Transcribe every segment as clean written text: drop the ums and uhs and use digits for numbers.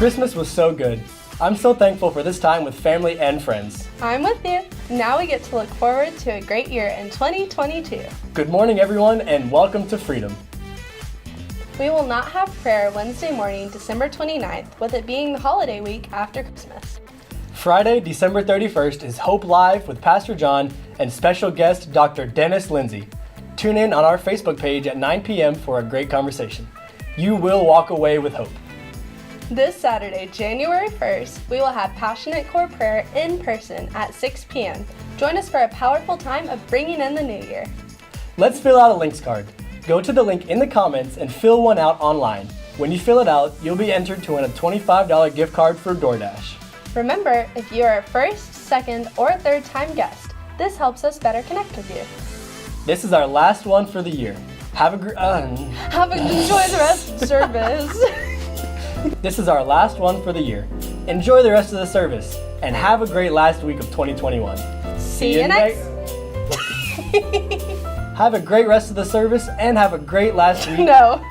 Christmas was so good. I'm so thankful for this time with family and friends. I'm with you. Now we get to look forward to a great year in 2022. Good morning, everyone, and welcome to Freedom. We will not have prayer Wednesday morning, December 29th, with it being the holiday week after Christmas. Friday, December 31st is Hope Live with Pastor John and special guest Dr. Dennis Lindsay. Tune in on our Facebook page at 9 p.m. for a great conversation. You will walk away with hope. This Saturday, January 1st, we will have Passionate Core Prayer in person at 6 p.m. Join us for a powerful time of bringing in the new year. Let's fill out a links card. Go to the link in the comments and fill one out online. When you fill it out, you'll be entered to win a $25 gift card for DoorDash. Remember, if you are a first, second, or third time guest, this helps us better connect with you. This is our last one for the year. Enjoy the rest of the service. This is our last one for the year. Enjoy the rest of the service and have a great last week of 2021. See you next. Have a great rest of the service and have a great last week. No.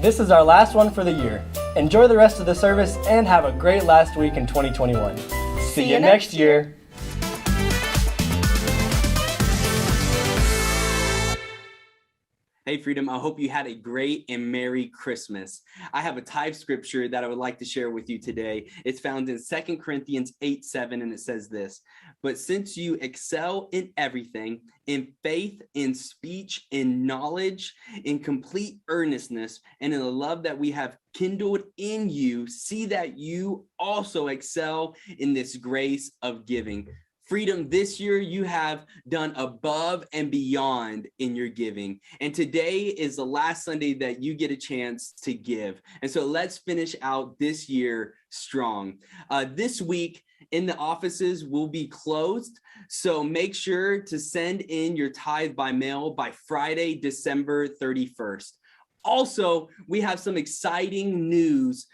This is our last one for the year. Enjoy the rest of the service and have a great last week in 2021. See you next year. Hey Freedom, I hope you had a great and Merry Christmas. I have a tithe scripture that I would like to share with you today. It's found in 2 Corinthians 8:7, and it says this: "But since you excel in everything, in faith, in speech, in knowledge, in complete earnestness, and in the love that we have kindled in you, see that you also excel in this grace of giving." Freedom, this year you have done above and beyond in your giving. And today is the last Sunday that you get a chance to give. And so let's finish out this year strong. This week in the offices will be closed. So make sure to send in your tithe by mail by Friday, December 31st. Also, we have some exciting news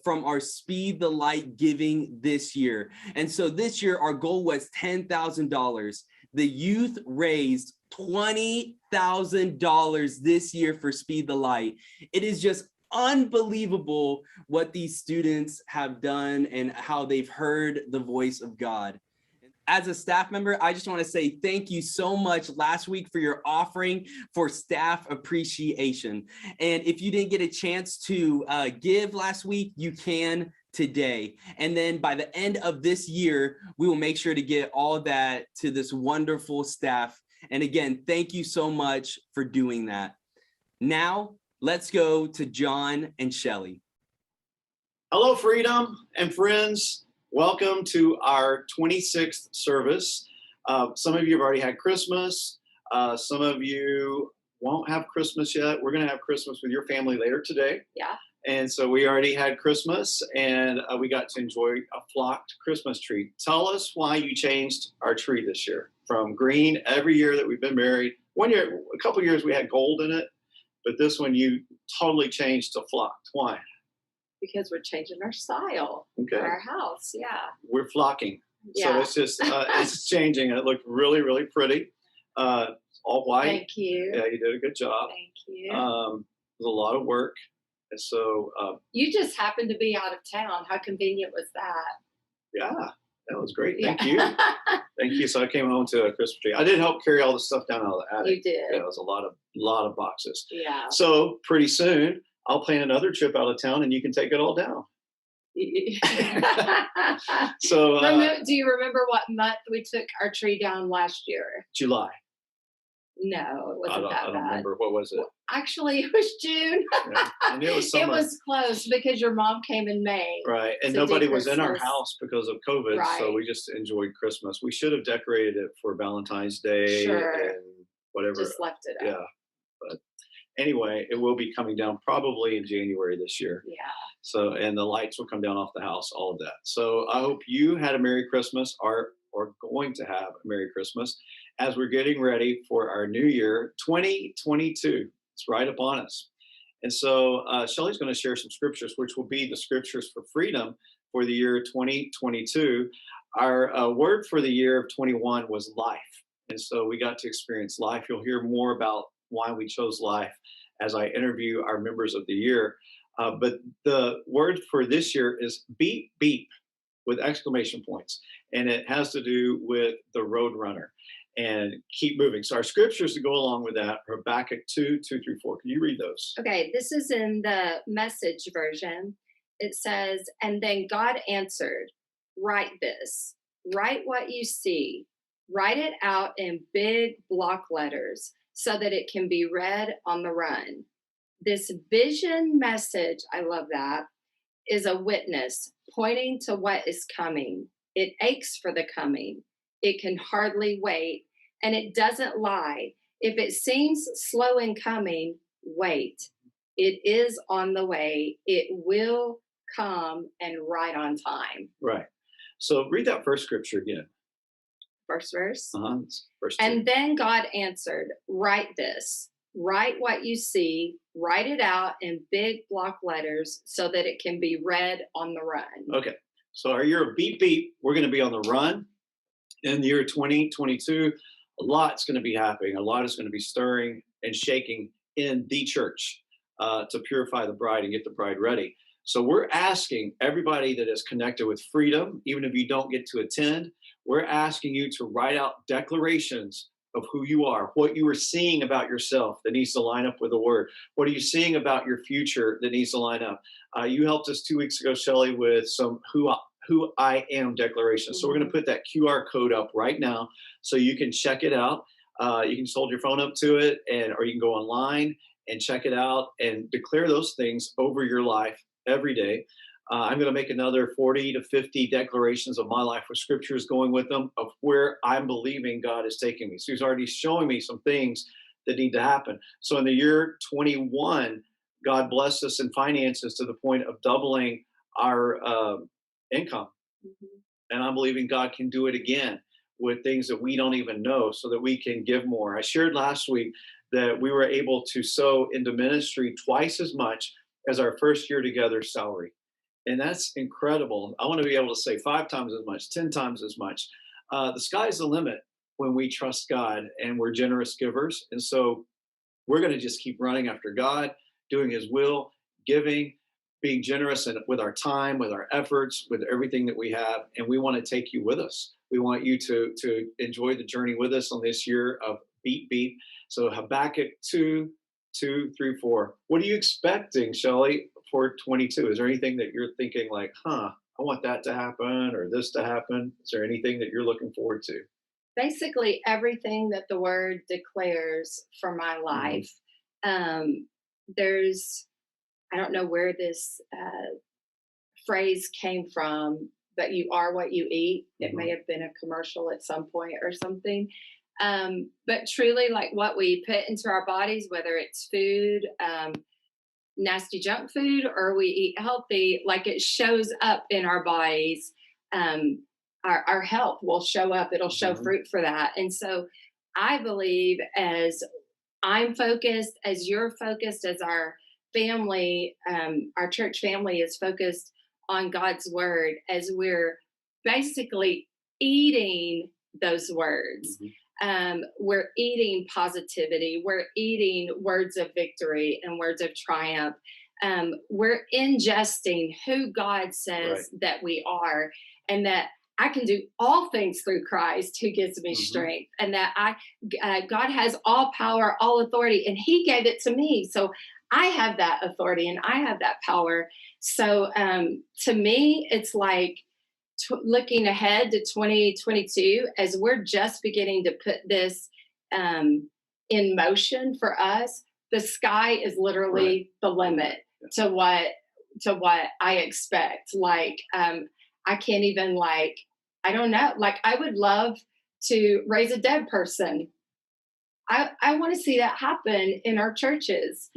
from our Speed the Light giving this year. And so this year, our goal was $10,000. The youth raised $20,000 this year for Speed the Light. It is just unbelievable what these students have done and how they've heard the voice of God. As a staff member, I just want to say thank you so much last week for your offering for staff appreciation. And if you didn't get a chance to give last week, you can today. And then by the end of this year, we will make sure to get all that to this wonderful staff. And again, thank you so much for doing that. Now, let's go to John and Shelly. Hello, Freedom and friends. Welcome to our 26th service. Some of you have already had Christmas. Some of you won't have Christmas yet. We're going to have Christmas with your family later today. Yeah. And so we already had Christmas, and we got to enjoy a flocked Christmas tree. Tell us why you changed our tree this year from green every year that we've been married. One year, a couple of years we had gold in it, but this one you totally changed to flocked. Why? Because we're changing our style Okay. for our house. Yeah. We're flocking. Yeah. So it's just, it's changing. And it looked really, really pretty. All white. Thank you. Yeah, you did a good job. Thank you. It was a lot of work. And so, You just happened to be out of town. How convenient was that? yeah, that was great. Thank Yeah. you. Thank you. So I came home to a Christmas tree. I did help carry all the stuff down out of the attic. You did. Yeah, it was a lot of boxes. Yeah. So pretty soon I'll plan another trip out of town and you can take it all down. So Do you remember what month we took our tree down last year? July. No, it wasn't that I don't bad. remember. What was it? Actually, it was June. Yeah. I knew it was summer. It was close because your mom came in May. Right. And to do nobody was in our Christmas. house because of COVID. So Right. we just enjoyed Christmas. We should have decorated it for Valentine's Day Sure. and whatever. Just left it up. Yeah. But anyway, it will be coming down probably in January this year. Yeah. So, and the lights will come down off the house, all of that. So I hope you had a Merry Christmas or going to have a Merry Christmas as we're getting ready for our new year, 2022. It's right upon us. And so Shelly's going to share some scriptures, which will be the scriptures for freedom for the year 2022. Our word for the year of 21 was life. And so we got to experience life. You'll hear more about why we chose life as I interview our members of the year. But the word for this year is beep, beep with exclamation points. And it has to do with the road runner and keep moving. So our scriptures to go along with that are Habakkuk 2:2-4. Can you read those? Okay, this is in the Message version. It says, and then God answered, write this, write what you see, write it out in big block letters so that it can be read on the run. This vision message, I love that, is a witness pointing to what is coming. It aches for the coming. It can hardly wait, and it doesn't lie. If it seems slow in coming, wait. It is on the way. It will come, and right on time. Right. So read that first scripture again. First verse. Verse 2. And then God answered, write this, write what you see, write it out in big block letters so that it can be read on the run. Okay. So our year of beep, beep, we're going to be on the run. In the year 2022, a lot's going to be happening. A lot is going to be stirring and shaking in the church to purify the bride and get the bride ready. So we're asking everybody that is connected with Freedom, even if you don't get to attend, we're asking you to write out declarations of who you are, what you are seeing about yourself that needs to line up with the word. What are you seeing about your future that needs to line up? You helped us 2 weeks ago, Shelley, with some who I am declarations. So we're going to put that QR code up right now so you can check it out. You can just hold your phone up to it, or you can go online and check it out and declare those things over your life every day. I'm going to make another 40 to 50 declarations of my life with scriptures going with them of where I'm believing God is taking me. So he's already showing me some things that need to happen. So in the year 21, God blessed us in finances to the point of doubling our income. And I'm believing God can do it again with things that we don't even know so that we can give more. I shared last week that we were able to sow into ministry twice as much as our first year together salary. And that's incredible. I want to be able to say 5 times as much, 10 times as much. The sky's the limit when we trust God and we're generous givers. And so we're going to just keep running after God, doing his will, giving, being generous with our time, with our efforts, with everything that we have. And we want to take you with us. We want you to enjoy the journey with us on this year of Beat Beat. So Habakkuk 2:2-4. What are you expecting, Shelley, for 22? Is there anything that you're thinking like, I want that to happen or this to happen? Is there anything that you're looking forward to? Basically everything that the word declares for my life. There's, I don't know where this phrase came from, but you are what you eat. It may have been a commercial at some point or something. But truly, like what we put into our bodies, whether it's food, nasty junk food, or we eat healthy, like it shows up in our bodies. Our health will show up. It'll show fruit for that. And so I believe as I'm focused, as you're focused, as our family, our church family is focused on God's word, as we're basically eating those words. We're eating positivity. We're eating words of victory and words of triumph. We're ingesting who God says that we are, and that I can do all things through Christ who gives me strength, and that God has all power, all authority, and he gave it to me. So I have that authority and I have that power. So to me, it's like looking ahead to 2022, as we're just beginning to put this in motion for us. The sky is literally the limit to what I expect. Like I can't even, like, I don't know. Like, I would love to raise a dead person. I want to see that happen in our churches.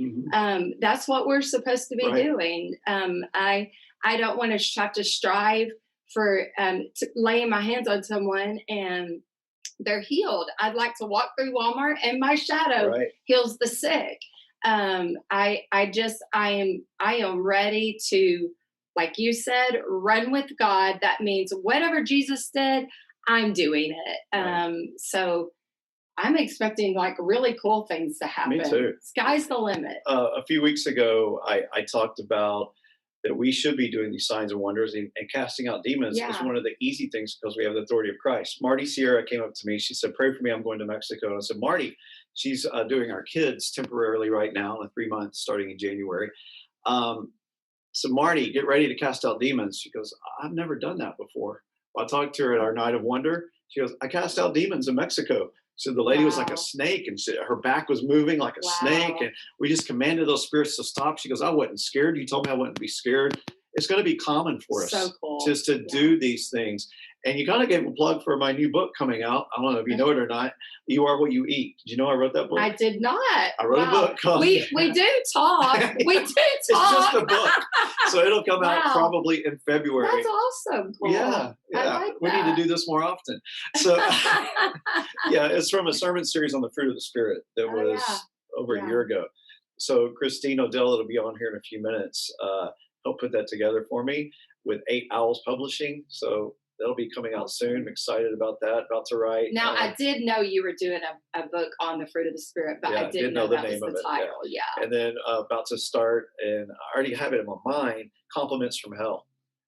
That's what we're supposed to be doing. I don't want to have to strive for laying my hands on someone and they're healed. I'd like to walk through Walmart and my shadow heals the sick. I am ready to, like you said, run with God. That means whatever Jesus did, I'm doing it. So I'm expecting like really cool things to happen. Me too. Sky's the limit. A few weeks ago, I talked about that we should be doing these signs and wonders, and casting out demons is Yeah. one of the easy things because we have the authority of Christ. Marty Sierra came up to me. She said, "Pray for me. I'm going to Mexico." And I said, "Marty, she's doing our kids temporarily right now in 3 months, starting in January. So Marty, get ready to cast out demons." She goes, "I've never done that before." Well, I talked to her at our night of wonder. She goes, "I cast out demons in Mexico." So the lady was like Wow. a snake, and her back was moving like a snake, Wow. and we just commanded those spirits to stop. She goes, "I wasn't scared. You told me I wouldn't be scared." It's going to be common for us So cool. just to Yeah. do these things. And you got to give a plug for my new book coming out. I don't know if you know it or not. You Are What You Eat. Did you know I wrote that book? I did not. I wrote a book called- We do talk. We do talk. It's just a book. So it'll come out Wow. probably in February. That's awesome. Cool. Yeah, I yeah. like We need that. to do this more often. So yeah, it's from a sermon series on the fruit of the spirit that Oh, was yeah. over Yeah. a year ago. So Christine Odell, that'll be on here in a few minutes. Helped put that together for me with 8 Owls Publishing. So that'll be coming out soon. I'm excited about that. About to write. Now, I did know you were doing a book on the fruit of the spirit, but Yeah, I didn't know the that was name the of it, yeah. title. Yeah. And then about to start, and I already have it in my mind, Compliments from Hell.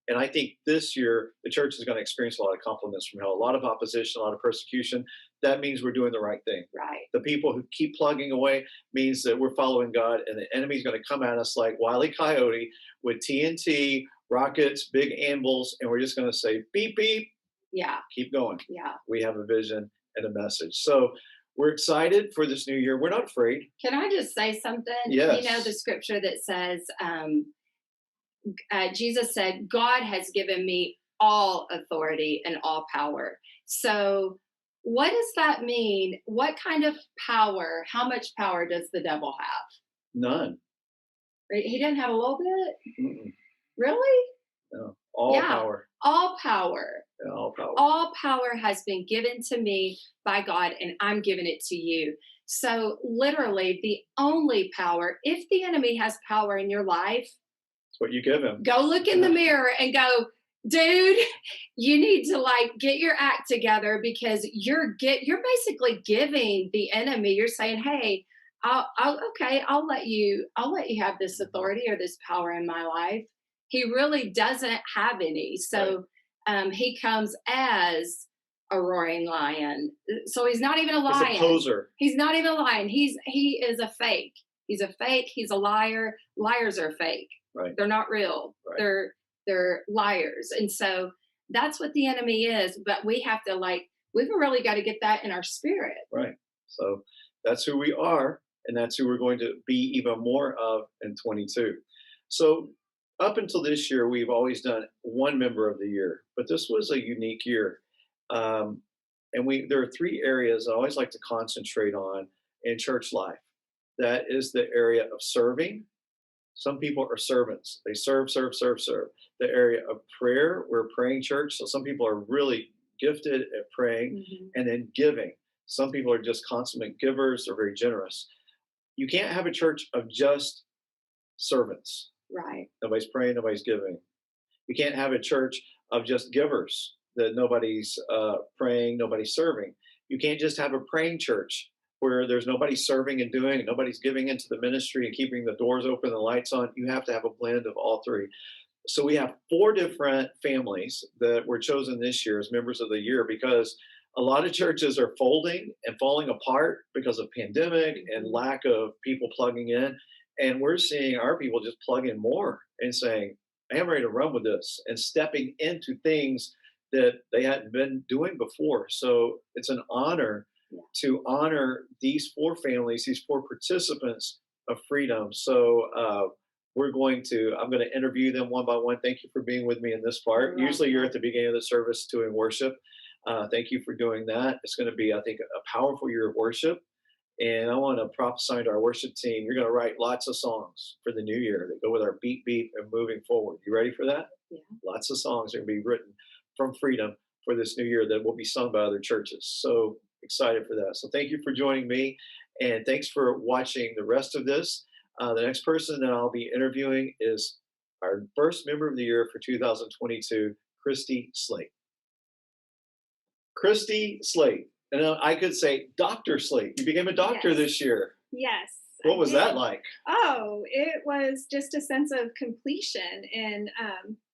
And I think this year the church is going to experience a lot of compliments from hell, a lot of opposition, a lot of persecution. That means we're doing the right thing. Right. The people who keep plugging away means that we're following God, and the enemy's going to come at us like Wile E. Coyote with TNT, rockets, big anvils, and we're just going to say, beep, beep, Yeah. keep going. Yeah. We have a vision and a message. So we're excited for this new year. We're not afraid. Can I just say something? Yes. You know, the scripture that says, Jesus said, God has given me all authority and all power. So what does that mean? What kind of power, how much power does the devil have? None. Right? He didn't have a little bit? Mm-mm. Really? No. All Yeah. power. All power. Yeah, all power. All power has been given to me by God, and I'm giving it to you. So literally the only power, if the enemy has power in your life, That's what you give him. go look in the mirror and go, dude, you need to like get your act together, because you're basically giving the enemy, you're saying, hey, I'll let you have this authority or this power in my life. He really doesn't have any. So he comes as a roaring lion. So he's not even a lion. He's a poser. He's not even a lion. He is a fake. He's a fake. He's a liar. Liars are fake. Right. They're not real. Right. They're liars. And so that's what the enemy is. But we have to we've really got to get that in our spirit. Right. So that's who we are, and that's who we're going to be even more of in 22. So up until this year, we've always done one member of the year, but this was a unique year. And there are 3 areas I always like to concentrate on in church life. That is the area of serving. Some people are servants. They serve. The area of prayer, we're a praying church. So some people are really gifted at praying. And then giving. Some people are just consummate givers. They're very generous. You can't have a church of just servants. Right. Nobody's praying, nobody's giving. You can't have a church of just givers, that nobody's praying, nobody's serving. You can't just have a praying church where there's nobody serving and doing, and nobody's giving into the ministry and keeping the doors open and the lights on. You have to have a blend of all 3. So we have 4 different families that were chosen this year as members of the year, because a lot of churches are folding and falling apart because of pandemic and lack of people plugging in. And we're seeing our people just plug in more and saying, I'm ready to run with this, and stepping into things that they hadn't been doing before. So it's an honor to honor these 4 families, these 4 participants of Freedom. So I'm going to interview them one by one. Thank you for being with me in this part. Usually you're at the beginning of the service doing worship. Thank you for doing that. It's going to be, I think, a powerful year of worship. And I want to prophesy to our worship team. You're going to write lots of songs for the new year that go with our beat, beat, and moving forward. You ready for that? Yeah. Lots of songs are going to be written from Freedom for this new year that will be sung by other churches. So excited for that. So thank you for joining me. And thanks for watching the rest of this. The next person that I'll be interviewing is our first member of the year for 2022, Christy Slate. Christy Slate And then I could say, Dr. Slate, you became a doctor Yes. this year. Yes. What I was that did. like? Oh, it was just a sense of completion and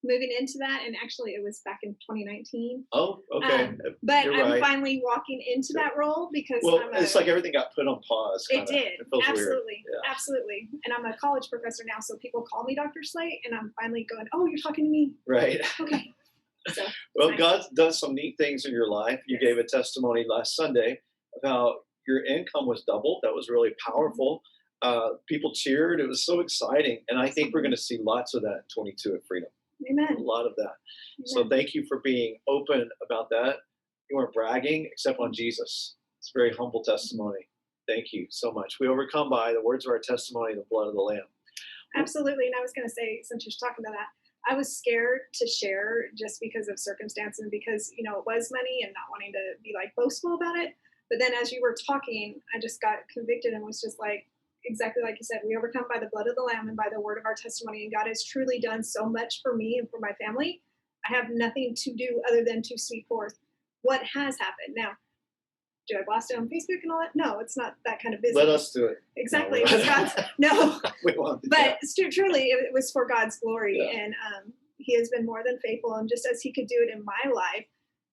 moving into that. And actually, it was back in 2019. Oh, okay. But You're I'm right. finally walking into that role because Well, I'm it's like everything got put on pause. it kinda. did. It feels weird. Absolutely. Yeah. Absolutely. And I'm a college professor now, so people call me Dr. Slate, and I'm finally going, oh, you're talking to me. Right. Okay. So, Well, nice. God's done some neat things in your life. You Yes. gave a testimony last Sunday about your income was doubled. That was really powerful. People cheered. It was so exciting. And I think we're going to see lots of that in 22 at Freedom. A Amen. lot of that. So Amen. thank you for being open about that. You weren't bragging except on Jesus. It's a very humble testimony. Thank you so much. We overcome by the words of our testimony, the blood of the Lamb. Absolutely. And I was going to say, since you're talking about that, I was scared to share just because of circumstance and because, it was money and not wanting to be like boastful about it. But then as you were talking, I just got convicted and was just like, exactly like you said, we overcome by the blood of the Lamb and by the word of our testimony. And God has truly done so much for me and for my family. I have nothing to do other than to speak forth what has happened. Now, do I blast it on Facebook and all that? No, it's not that kind of business. Let us do it. Exactly. No, It's God's, no. we want to do But that. truly, it was for God's glory. Yeah. And He has been more than faithful. And just as He could do it in my life,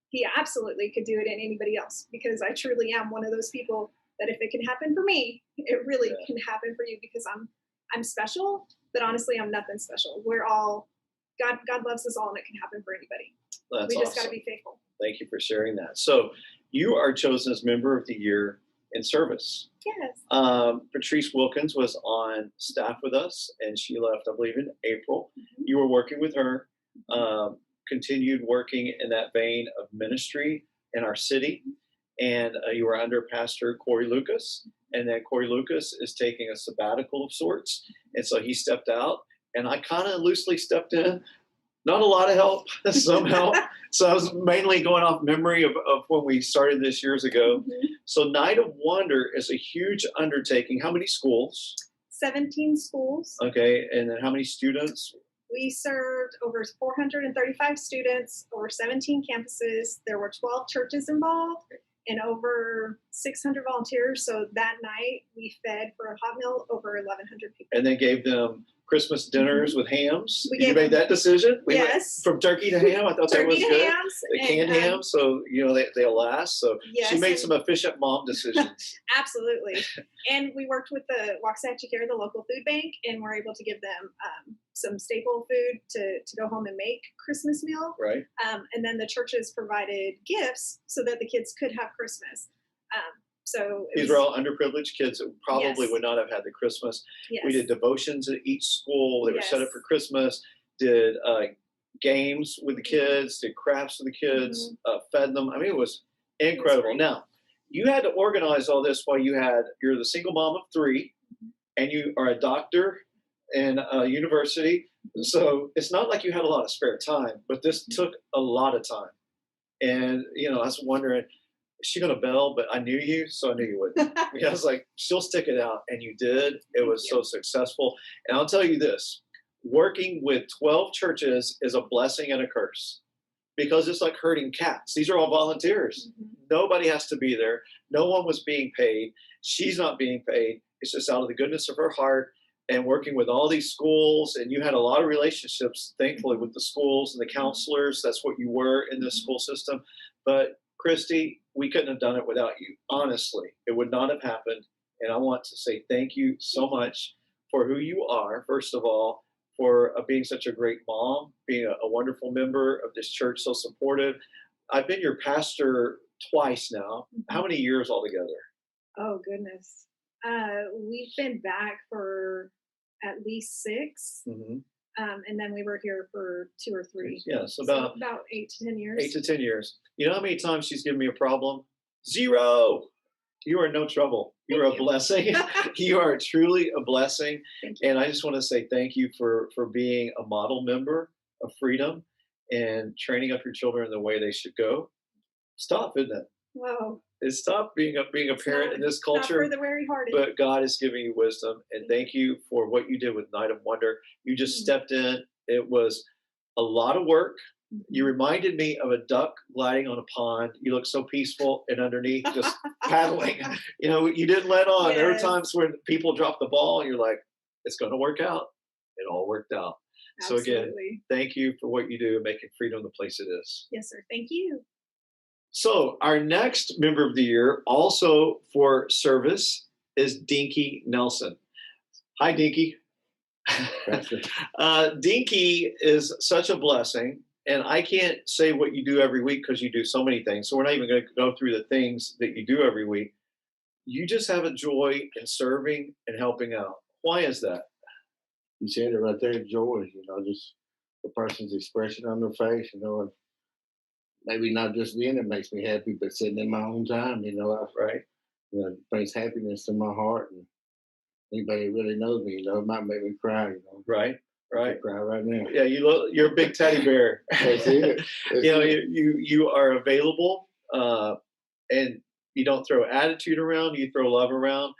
He absolutely could do it in anybody else, because I truly am one of those people that if it can happen for me, it really Yeah. can happen for you, because I'm special, but honestly, I'm nothing special. We're all, God loves us all, and it can happen for anybody. That's We just got awesome. to be faithful. Thank you for sharing that. So you are chosen as Member of the Year in Service. Yes. Patrice Wilkins was on staff with us, and she left, I believe, in April. Mhm. You were working with her, continued working in that vein of ministry in our city, and you were under Pastor Corey Lucas. And then Corey Lucas is taking a sabbatical of sorts, and so he stepped out, and I kind of loosely stepped in. Not a lot of help, some help. So I was mainly going off memory of when we started this years ago. Mhm. So Night of Wonder is a huge undertaking. How many schools? 17 schools. Okay, and then how many students? We served over 435 students, over 17 campuses. There were 12 churches involved and over 600 volunteers. So that night we fed for a hot meal over 1,100 people. And then gave them Christmas dinners with hams. We You gave made them- that decision? We went Yes. from turkey to ham. I thought that was Turkey to good. hams. The and, canned ham, so they'll last. So Yes, she made and- some efficient mom decisions. Absolutely. And we worked with the Waxahachie Care, the local food bank, and we're able to give them some staple food to go home and make Christmas meal. Right? And then the churches provided gifts so that the kids could have Christmas. So it These was- were all underprivileged kids that probably Yes. would not have had the Christmas. yes. We did devotions at each school. They were set up Yes. for Christmas. Did games with the kids. Did crafts with the kids. Fed them. I mean, it was incredible. great. Now, you had to organize all this while you're the single mom of 3, and you are a doctor in a university. So it's not like you had a lot of spare time, but this took a lot of time. And I was wondering, is she gonna bail? But I knew you, so I knew you wouldn't. I was like, she'll stick it out, and you did. It was so successful. And I'll tell you this: working with 12 churches is a blessing and a curse, because it's like herding cats. These are all volunteers. Mhm. Nobody has to be there. No one was being paid. She's not being paid. It's just out of the goodness of her heart and working with all these schools. And you had a lot of relationships, thankfully, with the schools and the counselors. That's what you were in this school system. But Christy, we couldn't have done it without you. Honestly, it would not have happened. And I want to say thank you so much for who you are, first of all, for being such a great mom, being a wonderful member of this church, so supportive. I've been your pastor twice now. How many years altogether? Oh, goodness. We've been back for at least 6. Mm-hmm. And then we were here for 2 or 3. Yeah, so So about about 8 to 10 years. 8 to 10 years. You know how many times she's given me a problem? 0. You are in no trouble. You're Thank a you. blessing. You are truly a blessing. Thank you. And I just want to say thank you for being a model member of Freedom and training up your children in the way they should go. It's tough, isn't it? Whoa. It's tough being a parent in this Not culture. for the weary-hearted. But God is giving you wisdom, and thank you for what you did with Night of Wonder. You just Mhm. stepped in. It was a lot of work, You reminded me of a duck gliding on a pond. You look so peaceful and underneath just paddling. You didn't let on. There were Yes. times when people drop the ball and you're like, it's going to work out. It all worked out. So again, Absolutely. thank you for what you do, making Freedom the place it is. Yes, sir. Thank you. So our next member of the year, also for service, is Dinky Nelson. Hi, Dinky. Dinky is such a blessing, and I can't say what you do every week because you do so many things. So we're not even going to go through the things that you do every week. You just have a joy in serving and helping out. Why is that? You said it right there, joy, just the person's expression on their face, and maybe not just then it makes me happy, but sitting in my own time, Right? it brings happiness to my heart. And anybody that really knows me, it might make me cry, Right? I Right? could cry right now. Yeah, you're a big teddy bear. That's it. That's it. You are available, and you don't throw attitude around. You throw love around.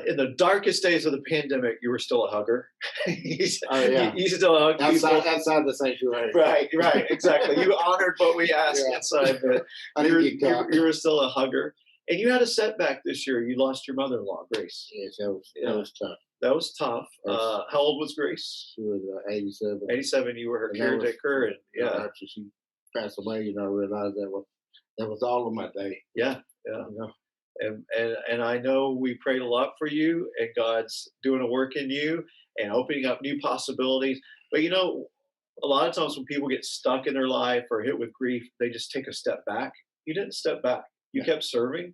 In the darkest days of the pandemic, you were still a hugger. You still hug people. Outside the sanctuary. Right, exactly. You honored what we asked Yeah. inside, but I didn't get caught. you were still a hugger. And you had a setback this year. You lost your mother-in-law, Grace. Yes, that was tough. That was tough. Yes. How old was Grace? She was 87. 87. You were her And that was- caretaker, and yeah, After she passed away, I realized that was all of my day. yeah. And I know we prayed a lot for you, and God's doing a work in you and opening up new possibilities. But a lot of times when people get stuck in their life or hit with grief, they just take a step back. You didn't step back. You Yeah. kept serving.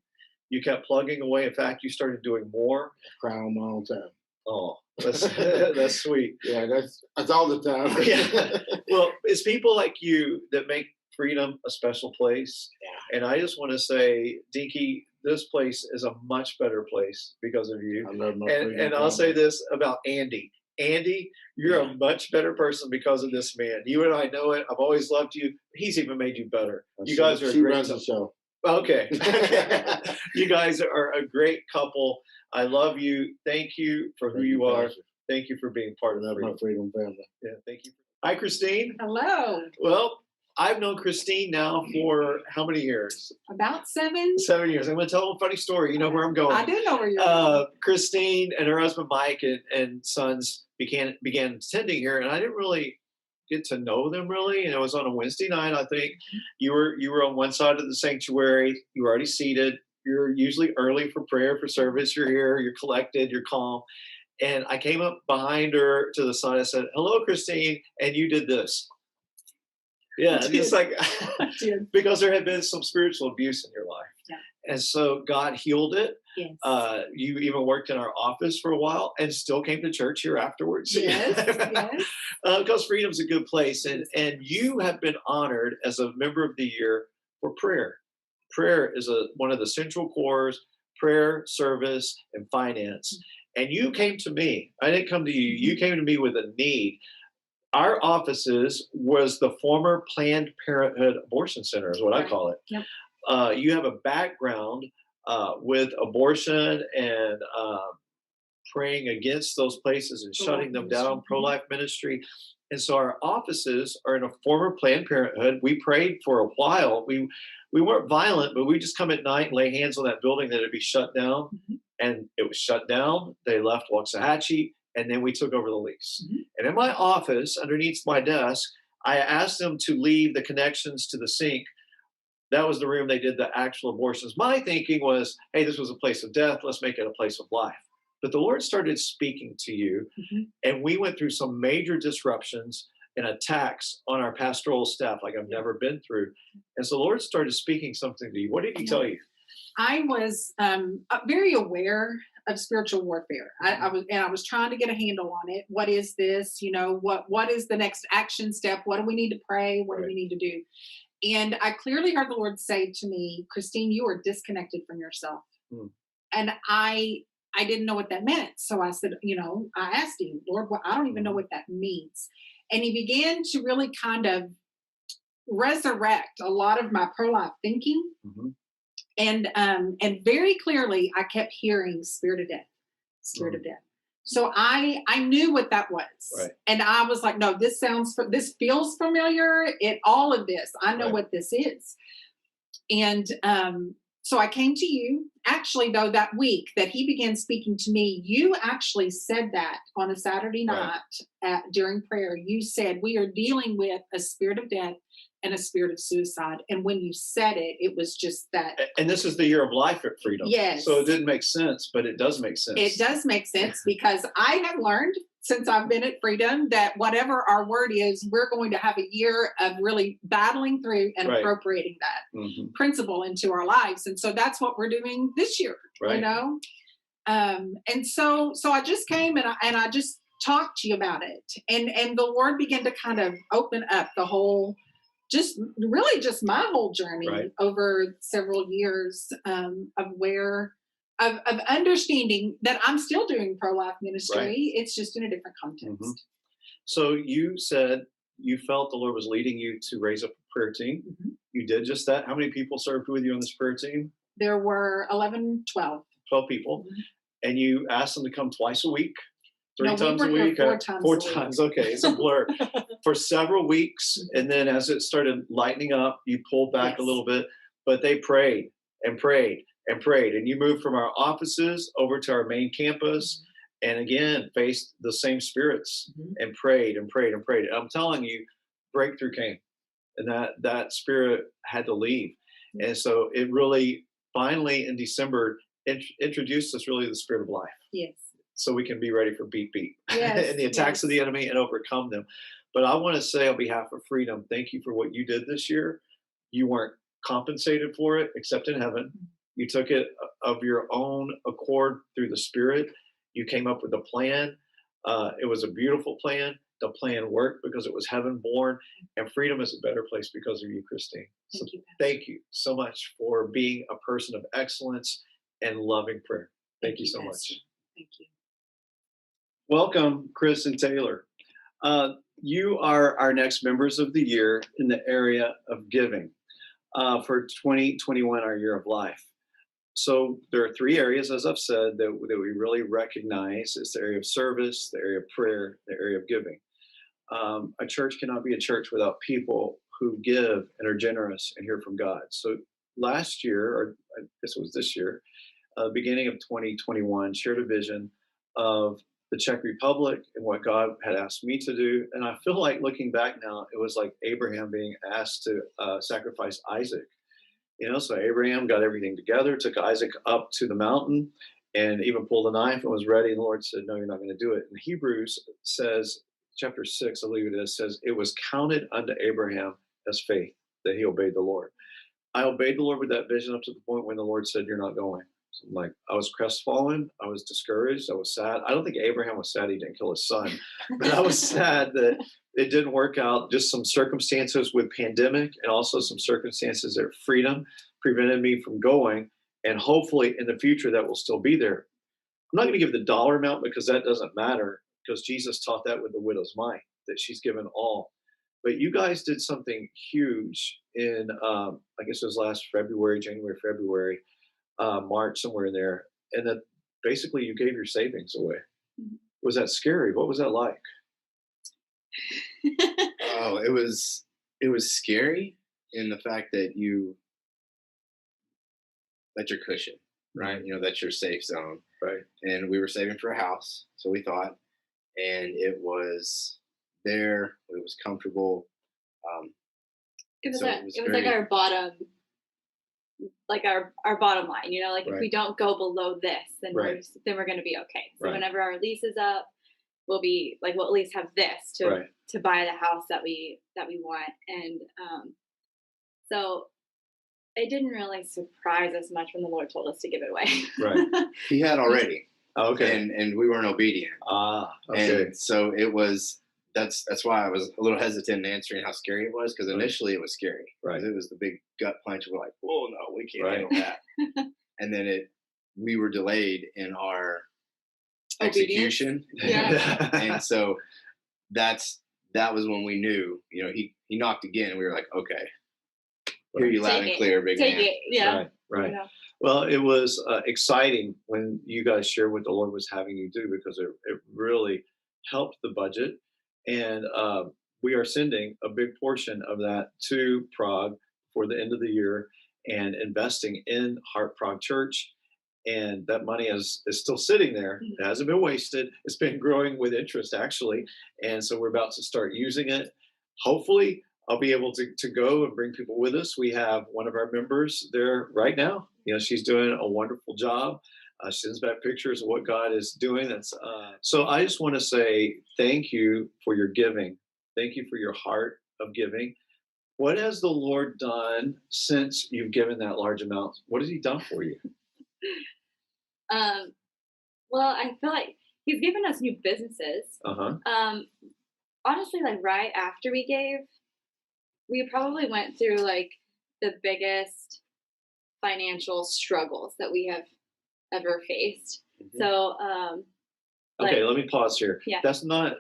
You kept plugging away. In fact, you started doing more. Cry on my own time. Oh, that's that's sweet. Yeah, that's all the time. Yeah. Well, it's people like you that make Freedom a special place. Yeah. And I just want to say, Dinky, this place is a much better place because of you. I love my And I'll say this about Andy. Andy, you're a much better person because of this man. You and I know it. I've always loved you. He's even made you better. You guys are a She great runs the couple. show. Okay. You guys are a great couple. I love you. Thank you for who you are. Pastor. Thank you for being part I of love my Freedom. Freedom family. Yeah, thank you. Hi, Christine. Hello. Well, I've known Christine now for how many years? About 7. 7 years. I'm going to tell a funny story. You know where I'm going. I do know where you're going. Christine and her husband Mike and sons began attending here, and I didn't really get to know them really. And it was on a Wednesday night, I think. You were on one side of the sanctuary. You were already seated. You're usually early for prayer, for service. You're here. You're collected. You're calm. And I came up behind her to the side. I said, "Hello, Christine," and you did this. Yeah, just like because there had been some spiritual abuse in your life. Yeah. And so God healed it. Yes. You even worked in our office for a while and still came to church here afterwards. Yes. Because Freedom's a good place. And you have been honored as a member of the year for prayer. Prayer is one of the central cores, prayer, service, and finance. And you came to me. I didn't come to you. You came to me with a need. Our offices was the former Planned Parenthood Abortion Center, is what I call it. Yep. You have a background with abortion and praying against those places and shutting them down, pro-life ministry. And so our offices are in a former Planned Parenthood. We prayed for a while. We weren't violent, but we just come at night and lay hands on that building that it'd be shut down. Mm-hmm. And it was shut down. They left Waxahachie. And then we took over the lease. Mm-hmm. And in my office, underneath my desk, I asked them to leave the connections to the sink. That was the room they did the actual abortions. My thinking was, hey, this was a place of death. Let's make it a place of life. But the Lord started speaking to you, and we went through some major disruptions and attacks on our pastoral staff like I've never been through. And so the Lord started speaking something to you. What did he tell you? I was very aware of spiritual warfare. I was trying to get a handle on it. What is this? What is the next action step? What do we need to pray? What do we need to do? And I clearly heard the Lord say to me, Christine, you are disconnected from yourself. And I didn't know what that meant. So I said, I asked him, Lord, I don't even know what that means. And he began to really kind of resurrect a lot of my pro-life thinking. And very clearly, I kept hearing spirit of death, spirit of death. So I knew what that was. Right. And I was like, no, this feels familiar. All of this, I know Right. what this is. And so I came to you. Actually, though, that week that he began speaking to me, you actually said that on a Saturday night during prayer. You said, we are dealing with a spirit of death and a spirit of suicide. And when you said it, it was just that. And this is the year of life at Freedom. Yes. So it didn't make sense, but it does make sense. It does make sense because I have learned since I've been at Freedom that whatever our word is, we're going to have a year of really battling through and Right. appropriating that Mhm. principle into our lives. And so that's what we're doing this year, Right. you know? And so I just came and I just talked to you about it. And the Lord began to kind of open up the whole, just my whole journey Right. over several years of understanding that I'm still doing pro-life ministry. Right. It's just in a different context. Mhm. So you said you felt the Lord was leading you to raise up a prayer team. Mhm. You did just that. How many people served with you on this prayer team? There were 11, 12. 12 people. Mhm. And you asked them to come twice a week? Three No, we times were a here week? 4 times Four a week. times. Okay, it's a blur. For several weeks. And then as it started lightening up, you pulled back a Yes. little bit. But they prayed and prayed and prayed. And you moved from our offices over to our main campus. And again, faced the same spirits Mhm. and prayed and prayed and prayed. And I'm telling you, breakthrough came. And that spirit had to leave. And so it really, finally in December, introduced us really to the spirit of life. Yes. So we can be ready for beat Yes, and the attacks of the yes. enemy and overcome them. But I want to say on behalf of Freedom, thank you for what you did this year. You weren't compensated for it except in heaven. You took it of your own accord through the Spirit. You came up with a plan. It was a beautiful plan. The plan worked because it was heaven born, and Freedom is a better place because of you, Christine. So Thank you, Pastor. thank you so much for being a person of excellence and loving prayer. Thank you so Pastor. much. Thank you. Welcome, Chris and Taylor. You are our next members of the year in the area of giving for 2021, our year of life. So there are 3 areas, as I've said, that we really recognize. It's the area of service, the area of prayer, the area of giving. A church cannot be a church without people who give and are generous and hear from God. So last year, or I guess it was this year, beginning of 2021, shared a vision of the Czech Republic and what God had asked me to do. And I feel like looking back now, it was like Abraham being asked to sacrifice Isaac. So Abraham got everything together, took Isaac up to the mountain, and even pulled a knife and was ready. And the Lord said, no, you're not going to do it. And Hebrews says, chapter 6, I believe it is, says, it was counted unto Abraham as faith that he obeyed the Lord. I obeyed the Lord with that vision up to the point when the Lord said, you're not going. So I'm like, I was crestfallen. I was discouraged. I was sad. I don't think Abraham was sad he didn't kill his son, but I was sad that it didn't work out. Just some circumstances with pandemic and also some circumstances at Freedom prevented me from going. And hopefully in the future that will still be there. I'm not going to give the dollar amount because that doesn't matter, because Jesus taught that with the widow's mite, that she's given all. But you guys did something huge in, I guess it was last February, March, somewhere in there. And that basically you gave your savings away. Was that scary? What was that like? Oh, it was scary in the fact that that's your cushion, right? That's your safe zone. Right. And we were saving for a house, so we thought, and it was there, it was comfortable. It was, so it it was was very- like our bottom, our bottom line, like if Right. we don't go below this, then Right. we're going to be okay. So Right. whenever our lease is up, we'll at least have this Right. to buy the house that we want. And so it didn't really surprise us much when the Lord told us to give it away. Right. He had already, Okay. and we weren't obedient. Okay. And so it was. That's why I was a little hesitant in answering how scary it was, because initially it was scary. Right. It was the big gut punch. We're like, whoa, no, we can't Right. handle that. And then we were delayed in our Obedience. execution. Yeah. And so that was when we knew, he knocked again, and we were like, okay, hear you loud and Take it. clear, big Take man. it. Yeah. Right. You know? Well, it was exciting when you guys shared what the Lord was having you do, because it really helped the budget. And we are sending a big portion of that to Prague for the end of the year and investing in Heart Prague Church. And that money is still sitting there. It hasn't been wasted. It's been growing with interest, actually. And so we're about to start using it. Hopefully, I'll be able to go and bring people with us. We have one of our members there right now. You know, she's doing a wonderful job. She sends back pictures of what God is doing. So I just want to say thank you for your giving. Thank you for your heart of giving. What has the Lord done since you've given that large amount? What has He done for you? Well, I feel like He's given us new businesses. Honestly, like right after we gave, we probably went through like the biggest financial struggles that we have ever faced. So, Okay, let me pause here. Yeah. That's not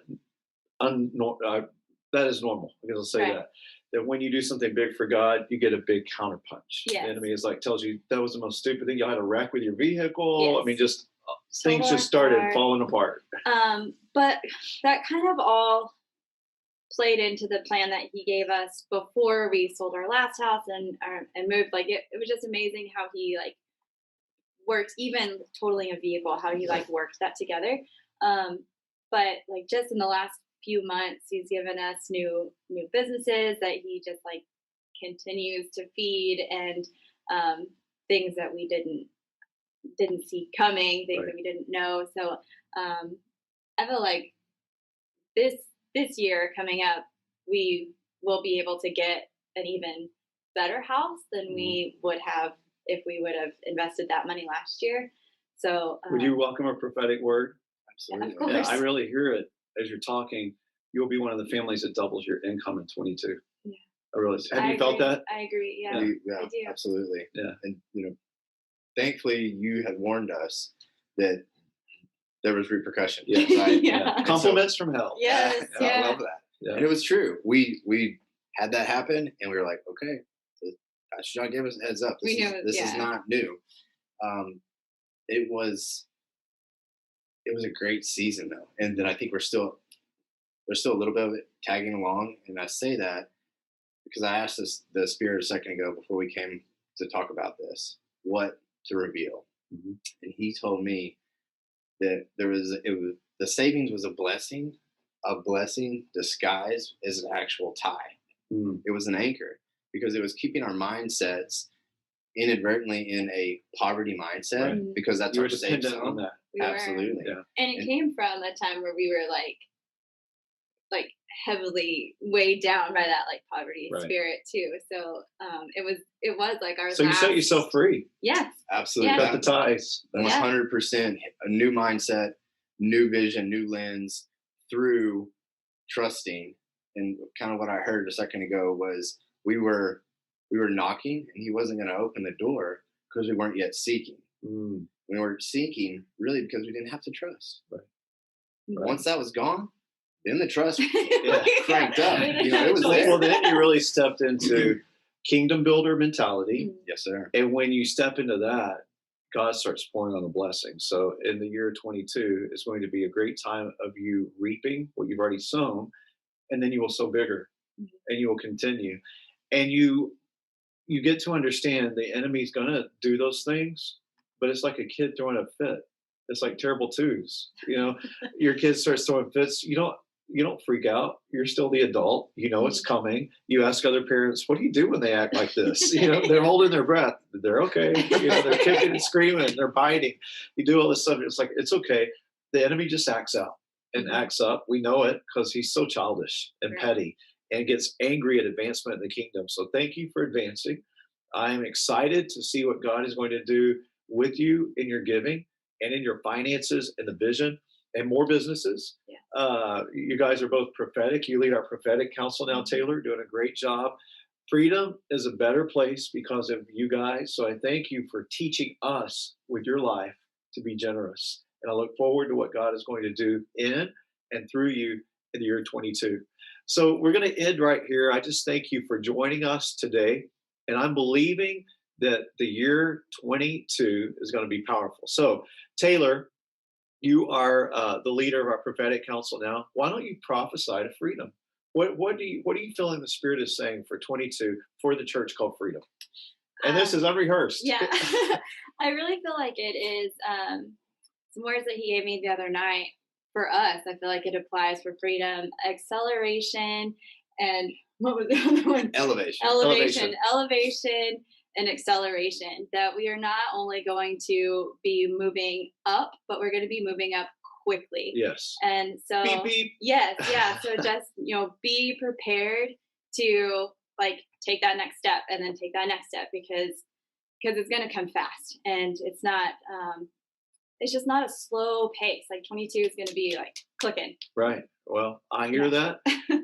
that is normal. I'm going to say Right. that when you do something big for God, you get a big counterpunch. Yes. The enemy is like, tells you that was the most stupid thing. You had a wreck with your vehicle. Yes. I mean, just things Total just started apart. falling apart. But that kind of all played into the plan that He gave us before we sold our last house and moved. Like it was just amazing how He like worked, even totaling a vehicle, how He like worked that together. But like just in the last few months, He's given us new businesses that He just like continues to feed, and things that we didn't see coming, things that we didn't know. So I feel like this year coming up, we will be able to get an even better house than we would have if we would have invested that money last year. So Would you welcome a prophetic word? Absolutely. Of course. Yeah, I really hear it as you're talking. You'll be one of the families that doubles your income in 22. Yeah. I really have. You felt agree. that? I agree. Yeah. Yeah, I do. absolutely. Yeah. And thankfully you had warned us that there was repercussion. Yes. Right? Yeah. And so- Compliments from hell. Yes. I Yeah. love that. Yeah. And it was true. We had that happen, and we were like, okay, Pastor John gave us a heads up. We knew This is yeah. not new. It was a great season though, and then I think there's still a little bit of it tagging along. And I say that because I asked the Spirit a second ago before we came to talk about this, what to reveal, and He told me that the savings was a blessing disguised as an actual tie. It was an anchor because it was keeping our mindsets inadvertently in a poverty mindset, because that's You our were safe dependent on zone. that. We were. Absolutely. Yeah. And it came from a time where we were like heavily weighed down by that like poverty Right. spirit too. So it was like our So you set yourself free. Yes. Absolutely. Yeah. Cut the ties. 100%. A new mindset, new vision, new lens through trusting. And kind of what I heard a second ago was we were knocking, and He wasn't going to open the door because we weren't yet seeking. We were seeking really because we didn't have to trust. Right. Once that was gone, then the trust Yeah. cranked up. It was Well, there. then you really stepped into kingdom builder mentality. Yes, sir. And when you step into that, God starts pouring on the blessings. So in the year 22, it's going to be a great time of you reaping what you've already sown, and then you will sow bigger, and you will continue. And you get to understand the enemy's going to do those things, but it's like a kid throwing a fit. It's like terrible twos. Your kid starts throwing fits. You don't freak out. You're still the adult. It's coming. You ask other parents, what do you do when they act like this? They're holding their breath. They're okay. They're kicking and screaming. They're biting. You do all this stuff. It's like, it's okay. The enemy just acts out and acts up. We know it because he's so childish and petty and gets angry at advancement in the kingdom. So thank you for advancing. I am excited to see what God is going to do with you in your giving and in your finances and the vision and more businesses. You guys are both prophetic. You lead our prophetic council now, Taylor, doing a great job. Freedom is a better place because of you guys. So I thank you for teaching us with your life to be generous. And I look forward to what God is going to do in and through you in the year 22. So we're going to end right here. I just thank you for joining us today. And I'm believing that the year 22 is going to be powerful. So, Taylor, you are the leader of our prophetic council now. Why don't you prophesy to freedom? What do you feeling the Spirit is saying for 22 for the church called Freedom? And this is unrehearsed. Yeah. I really feel like it is some words that he gave me the other night for us. I feel like it applies for freedom, acceleration, and what was the other one? Elevation. Elevation and acceleration. That we are not only going to be moving up, but we're going to be moving up quickly. Yes. And so, Beep, beep. yes, yeah. So just, be prepared to like take that next step and then take that next step because it's going to come fast and it's not, it's just not a slow pace. Like 22 is going to be like clicking. Right. Well, I hear that.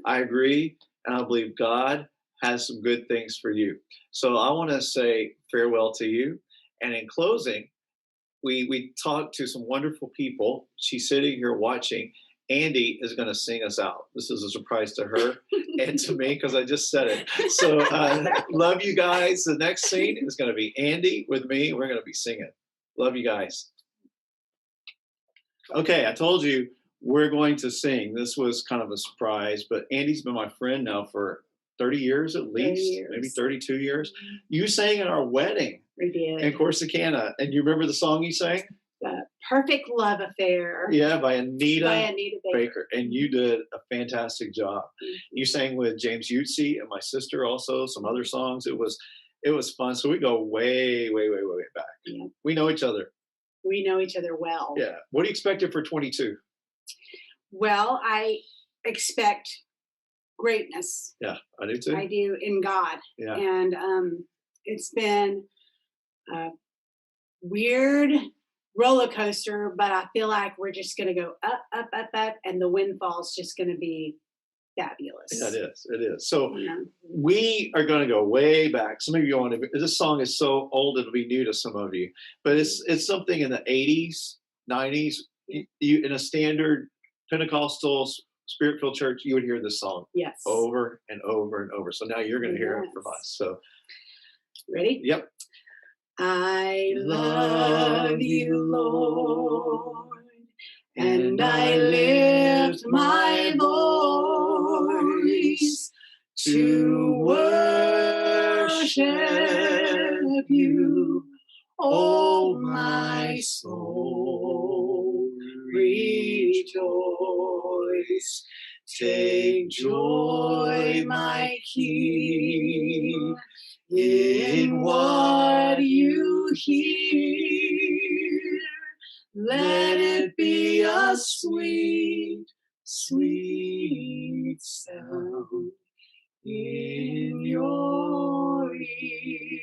I agree. And I believe God has some good things for you. So I want to say farewell to you. And in closing, we talked to some wonderful people. She's sitting here watching. Andy is going to sing us out. This is a surprise to her and to me because I just said it. So love you guys. The next scene is going to be Andy with me. We're going to be singing. Love you guys. Okay, I told you we're going to sing. This was kind of a surprise, but Andy's been my friend now for 30 years at least, maybe 32 years. You sang at our wedding We did. in Corsicana. And you remember the song you sang? Perfect Love Affair. Yeah, by Anita, By Anita Baker. And you did a fantastic job. You sang with James Utsi and my sister also, some other songs. It was fun. So we go way, way, way, way back. Yeah. We know each other. We know each other well. Yeah. What do you expect for 22? Well, I expect greatness. Yeah, I do too. I do in God. Yeah. And it's been a weird roller coaster, but I feel like we're just going to go up, up, up, up, and the windfall's just going to be fabulous. Yeah, it is. It is. So Yeah. we are going to go way back. Some of you want to. This song is so old it'll be new to some of you, but it's something in the 80s, 90s. You in a standard Pentecostal Spirit-filled church, you would hear this song Yes. over and over and over. So now you're going to hear it from Yes. us. So Ready? yep. I love you, Lord, and I lift my voice to worship you, oh my soul, rejoice. Take joy, my King, in what you hear. Let it be a sweet, sweet sound in your ear.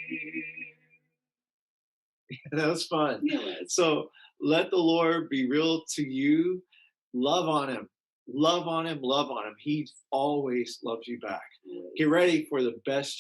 That was fun. Yes. So let the Lord be real to you. Love on him. Love on him. Love on him. He always loves you back. Get ready for the best